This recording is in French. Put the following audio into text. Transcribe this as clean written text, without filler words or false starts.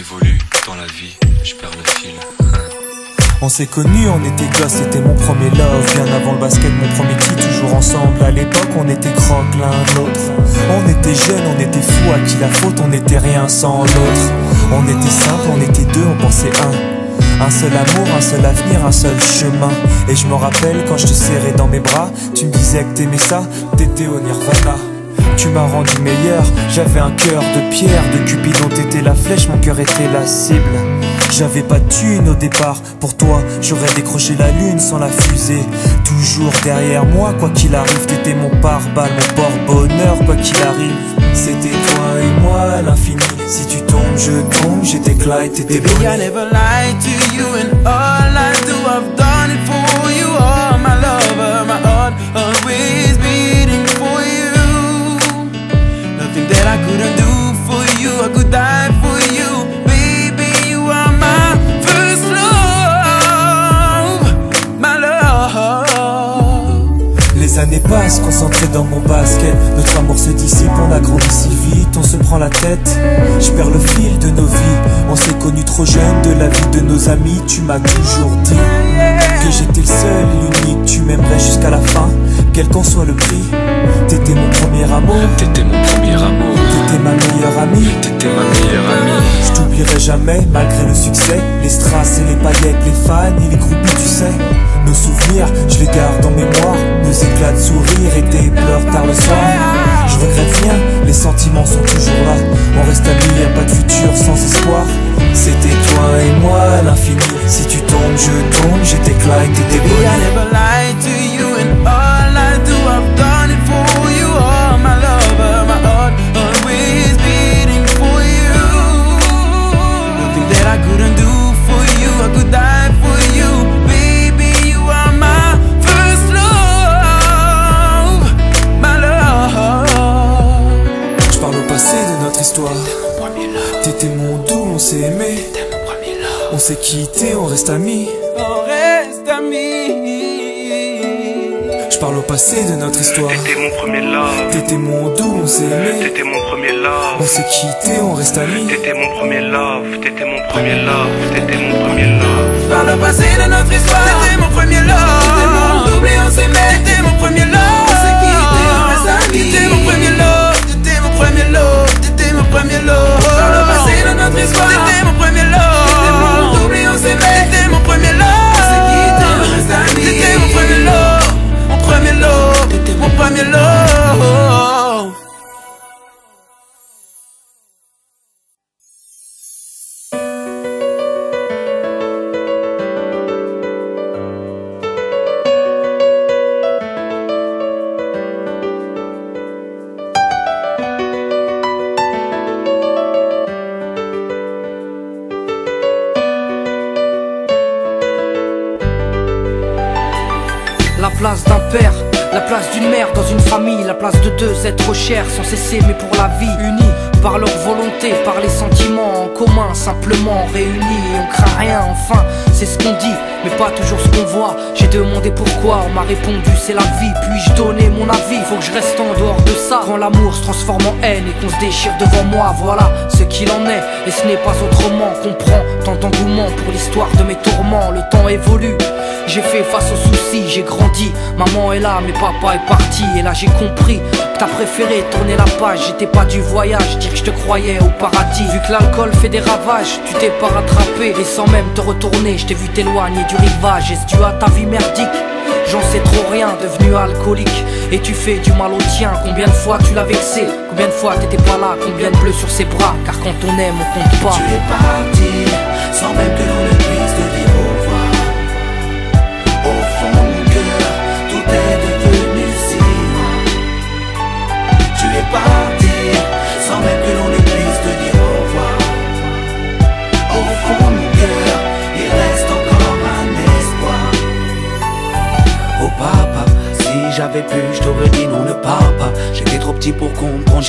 évolue dans la vie, je perds le fil. On s'est connus, on était gosses, c'était mon premier love. Bien avant le basket, mon premier titre, toujours ensemble. À l'époque, on était croque l'un l'autre. On était jeunes, on était fous, à qui la faute, on n'était rien sans l'autre. On était simple, on était deux, on pensait un seul amour, un seul avenir, un seul chemin. Et je me rappelle quand je te serrais dans mes bras, tu me disais que t'aimais ça, t'étais au Nirvana. Tu m'as rendu meilleur, j'avais un cœur de pierre. De Cupidon t'étais la flèche, mon cœur était la cible. J'avais pas de thune au départ, pour toi j'aurais décroché la lune sans la fusée. Toujours derrière moi, quoi qu'il arrive, t'étais mon pare-balles, mon porte-bonheur, quoi qu'il arrive. C'était toi et moi à l'infini, si tu tombes je tombe, j'étais Clyde, t'étais Baby, I never lied to you, and all I do, I've done it for you. Oh, my lover, my heart always beating for you. Nothing that I couldn't do for you, I could die for you. Baby, you are my first love, my love. Les années passent, concentrées dans mon basket. Notre amour se dissipe, on a grandi si vite, on se prend la tête. Je perds le fil de nos vies, on s'est connus trop jeunes. De la vie de nos amis, tu m'as toujours dit que j'étais le seul et l'unique. Tu m'aimerais jusqu'à la fin, quel qu'en soit le prix. T'étais mon premier amour, T'étais mon premier amour, t'étais ma meilleure amie. t'étais ma meilleure amie. Je t'oublierai jamais, malgré le succès. Les strass et les paillettes, les fans et les groupies, tu sais. Nos souvenirs, je les garde en mémoire. Nos éclats de sourire et tes pleurs tard le soir. Je regrette rien, les sentiments sont toujours là. On reste amis, y'a pas de futur sans espoir. C'était toi et moi à l'infini, si tu tombes je tombe, j'étais Clyde, t'étais Baby, I Bonnie. never lied to you, and all I do, I've done it for you. Oh, my lover, my heart always beating for you. Nothing that I couldn't do for you, I could die for you. Baby, you are my first love, my love. Je parle au passé de notre histoire. T'étais mon doux, on s'est aimé. On s'est quitté, on reste amis. On reste amis. Je parle au passé de notre histoire. T'étais mon premier love, T'étais mon doux, on s'est aimé. t'étais mon premier love, On s'est quitté, on reste amis. t'étais mon premier love, t'étais mon premier love, t'étais mon premier love. Par le passé de notre histoire, t'étais mon premier love. T'étais mon double et on s'aimait. T'étais mon premier love. On s'est quitté, on reste amis. T'étais mon premier love. T'étais mon premier love. T'étais mon premier love. Par le passé de notre histoire, t'étais mon premier love. T'étais mon double et on s'aimait. T'étais mon premier love. On s'est quitté, on reste amis. T'étais mon premier love. Mon premier love. T'étais mon premier love. La place d'un père, la place d'une mère dans une famille, la place de deux êtres chers sans cesser mais pour la vie, unis par leur volonté, par les sentiments en commun, simplement réunis et on craint rien. Enfin, c'est ce qu'on dit, mais pas toujours ce qu'on voit. J'ai demandé pourquoi, on m'a répondu c'est la vie. Puis-je donner mon avis, faut que je reste en dehors de ça. Quand l'amour se transforme en haine et qu'on se déchire devant moi, voilà ce qu'il en est. Et ce n'est pas autrement, comprends tant d'engouement pour l'histoire de mes tourments. Le temps évolue, j'ai fait face aux soucis, j'ai grandi. Maman est là, mais papa est parti. Et là j'ai compris que t'as préféré tourner la page. J'étais pas du voyage, dire que je te croyais au paradis. Vu que l'alcool fait des ravages, tu t'es pas rattrapé. Et sans même te retourner, je t'ai vu t'éloigner du rivage. Est-ce dû à ta vie merdique? J'en sais trop rien, devenu alcoolique. Et tu fais du mal au tien. Combien de fois tu l'as vexé? Combien de fois t'étais pas là? Combien de bleus sur ses bras? Car quand on aime, on compte pas. Tu es parti, sans même que l'on ne puisse te dire au revoir. Au fond de mon cœur, tout est devenu si loin. Tu es parti, sans même que l'on ne puisse te dire au revoir. Au fond de mon cœur, il reste encore un espoir. Oh papa, si j'avais pu, je t'aurais dit non, ne pars pas. J'étais trop petit pour comprendre.